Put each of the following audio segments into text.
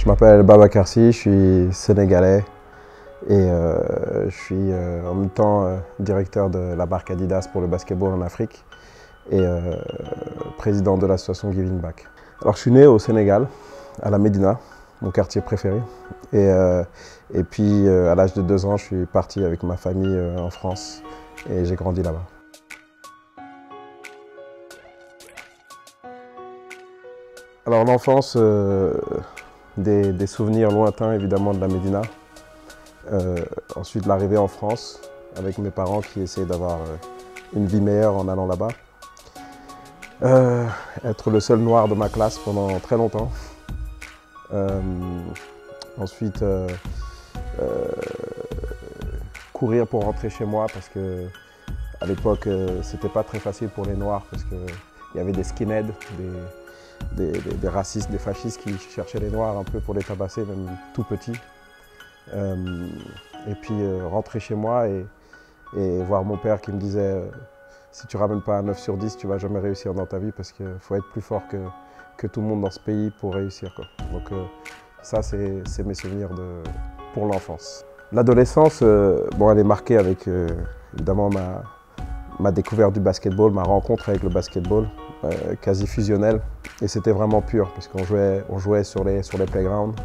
Je m'appelle Babacar Sy, je suis sénégalais et je suis en même temps directeur de la marque Adidas pour le basketball en Afrique et président de l'association Giving Back. Alors je suis né au Sénégal, à la Médina, mon quartier préféré. Et puis à l'âge de 2 ans, je suis parti avec ma famille en France et j'ai grandi là-bas. Alors l'enfance, des souvenirs lointains évidemment de la Médina. Ensuite l'arrivée en France avec mes parents qui essayaient d'avoir une vie meilleure en allant là-bas. Être le seul noir de ma classe pendant très longtemps. Ensuite courir pour rentrer chez moi parce que à l'époque c'était pas très facile pour les noirs parce qu'il y avait des skinheads, des racistes, des fascistes qui cherchaient les noirs un peu pour les tabasser, même tout petits. Et puis rentrer chez moi et voir mon père qui me disait si tu ne ramènes pas un 9 sur 10, tu ne vas jamais réussir dans ta vie parce qu'il faut être plus fort que tout le monde dans ce pays pour réussir, quoi. Donc ça, c'est mes souvenirs pour l'enfance. L'adolescence, bon, elle est marquée avec évidemment ma découverte du basketball, ma rencontre avec le basketball, quasi fusionnelle. Et c'était vraiment pur parce qu'on jouait sur les playgrounds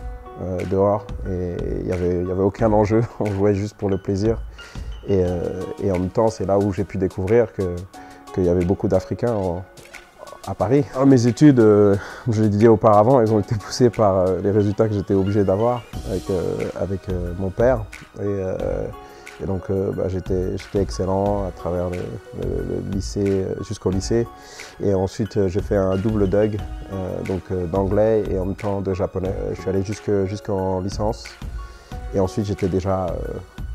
dehors et il n'y avait aucun enjeu, on jouait juste pour le plaisir. Et en même temps, c'est là où j'ai pu découvrir qu'il y avait beaucoup d'Africains à Paris. Alors, mes études, comme je l'ai dit auparavant, elles ont été poussées par les résultats que j'étais obligé d'avoir avec mon père. Et donc j'étais excellent à travers le lycée, jusqu'au lycée. Et ensuite j'ai fait un double DUG, d'anglais et en même temps de japonais. Je suis allé jusqu'en licence. Et ensuite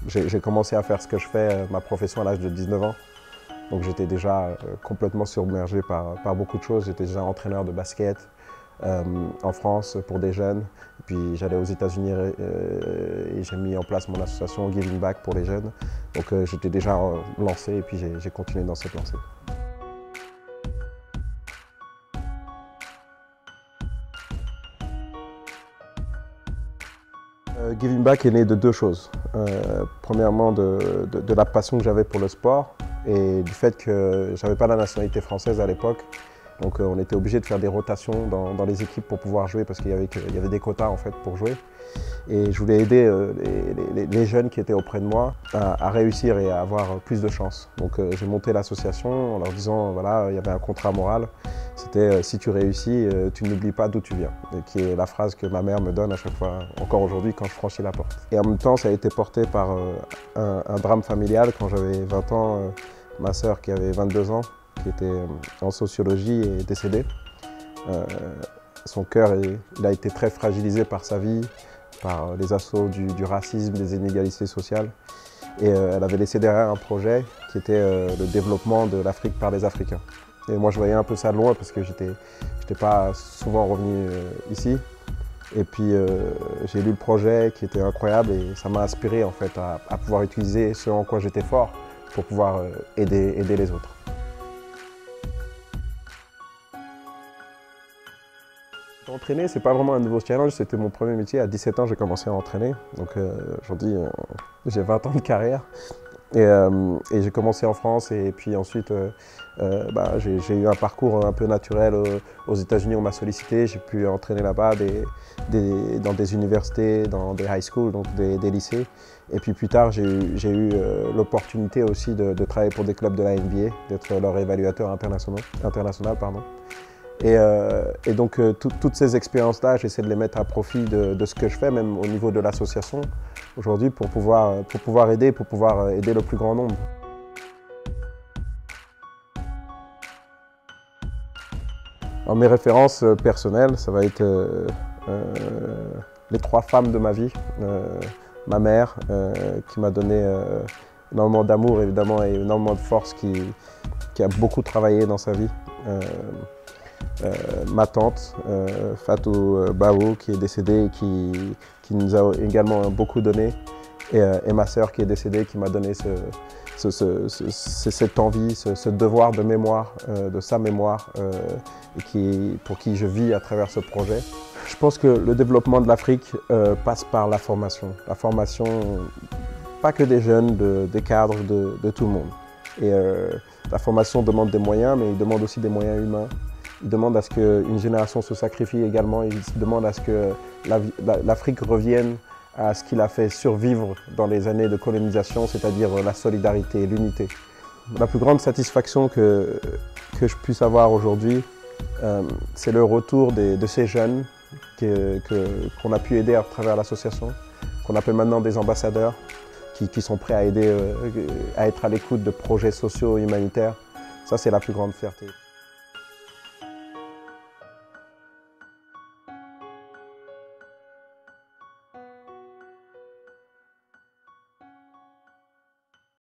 j'ai commencé à faire ce que je fais, ma profession à l'âge de 19 ans. Donc j'étais déjà complètement submergé par beaucoup de choses. J'étais déjà entraîneur de basket en France pour des jeunes. Et puis j'allais aux États-Unis et j'ai mis en place mon association Giving Back pour les jeunes. Donc j'étais déjà lancé et puis j'ai continué dans cette lancée. Giving Back est né de 2 choses. Premièrement, de la passion que j'avais pour le sport et du fait que je n'avais pas la nationalité française à l'époque. Donc on était obligé de faire des rotations dans les équipes pour pouvoir jouer parce qu'il y avait des quotas en fait pour jouer. Et je voulais aider les jeunes qui étaient auprès de moi à réussir et à avoir plus de chance. Donc j'ai monté l'association en leur disant, voilà, il y avait un contrat moral. C'était si tu réussis, tu n'oublies pas d'où tu viens. Et qui est la phrase que ma mère me donne à chaque fois, encore aujourd'hui, quand je franchis la porte. Et en même temps, ça a été porté par un drame familial. Quand j'avais 20 ans, ma sœur qui avait 22 ans, qui était en sociologie, est décédée. Son cœur il a été très fragilisé par sa vie, par les assauts du racisme, des inégalités sociales. Et elle avait laissé derrière un projet qui était le développement de l'Afrique par les Africains. Et moi je voyais un peu ça de loin parce que j'étais pas souvent revenu ici. Et puis j'ai lu le projet qui était incroyable et ça m'a inspiré en fait à pouvoir utiliser ce en quoi j'étais fort pour pouvoir aider les autres. Entraîner, c'est pas vraiment un nouveau challenge, c'était mon premier métier. À 17 ans, j'ai commencé à entraîner. Donc aujourd'hui, j'ai 20 ans de carrière. Et j'ai commencé en France et puis ensuite, j'ai eu un parcours un peu naturel aux États-Unis. On m'a sollicité, j'ai pu entraîner là-bas dans des universités, dans des high schools, donc des lycées. Et puis plus tard, j'ai eu l'opportunité aussi de travailler pour des clubs de la NBA, d'être leur évaluateur international. Et donc toutes ces expériences-là, j'essaie de les mettre à profit de ce que je fais, même au niveau de l'association aujourd'hui, pour pouvoir aider le plus grand nombre. Alors, mes références personnelles, ça va être les 3 femmes de ma vie. Ma mère, qui m'a donné énormément d'amour évidemment et énormément de force, qui a beaucoup travaillé dans sa vie. Ma tante, Fatou Bao, qui est décédée et qui nous a également beaucoup donné. et ma sœur qui est décédée, qui m'a donné cette envie, ce devoir de mémoire, de sa mémoire, et pour qui je vis à travers ce projet. Je pense que le développement de l'Afrique passe par la formation. La formation, pas que des jeunes, des cadres, de tout le monde. Et la formation demande des moyens, mais il demande aussi des moyens humains. Il demande à ce qu'une génération se sacrifie également. Il demande à ce que l'Afrique revienne à ce qu'il a fait survivre dans les années de colonisation, c'est-à-dire la solidarité et l'unité. La plus grande satisfaction que je puisse avoir aujourd'hui, c'est le retour de ces jeunes qu'on a pu aider à travers l'association, qu'on appelle maintenant des ambassadeurs, qui sont prêts à aider, à être à l'écoute de projets sociaux et humanitaires. Ça, c'est la plus grande fierté.